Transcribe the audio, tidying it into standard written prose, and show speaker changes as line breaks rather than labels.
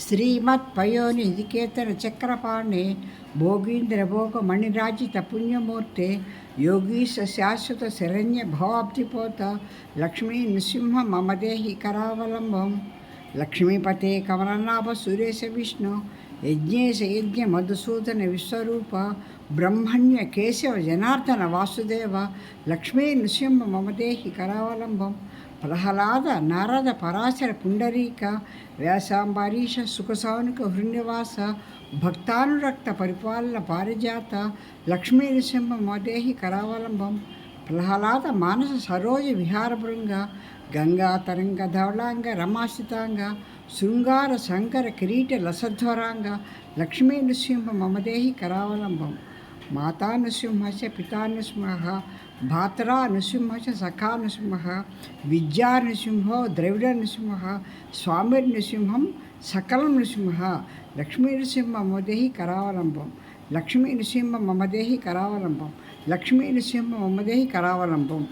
శ్రీమత్పయోనిధికేతన చక్రపాణే భోగీంద్రభోగ మణిరాజిత పుణ్యమూర్తే యోగీశ శాశ్వత శరణ్య భవాబ్దిపోత లక్ష్మీ నృసింహ మమదేహి కరావలంబం. లక్ష్మీపతే కమలనాభ సురేశ విష్ణు యజ్ఞేశ యజ్ఞ మధుసూదన విశ్వరూప బ్రహ్మణ్య కేశవ జనార్దన వాసుదేవ లక్ష్మీ నృసింహ మమదేహి కరావలంబం. ప్రహ్లాద నారద పరాశర పుండరీక వ్యాసాంబరీష సుఖసానుక హృన్యవాస భక్తానురక్త పరిపాలన పారిజాత లక్ష్మీ నృసింహ మమదేహి కరావలంబం. ప్రహ్లాద మానస సరోజ విహారభృంగ గంగా తరంగ ధవళాంగ రమాసితాంగ శృంగార శంకర కిరీట లసధ్వరాంగ లక్ష్మీ నృసింహ మమదేహి కరావలంబం. మాతా నృసింహ పితా నృసింహ భాత్రా నృసింహ సఖా నృసింహ విద్యా నృసింహో ద్రవిడ నృసింహ స్వామి నృసింహం సకలం నృసింహ లక్ష్మీ నృసింహ మమదేహి కరావలంబం. లక్ష్మీ నృసింహ మమదేహి కరావలంబం. లక్ష్మీ నృసింహ మమదేహి కరావలంబం.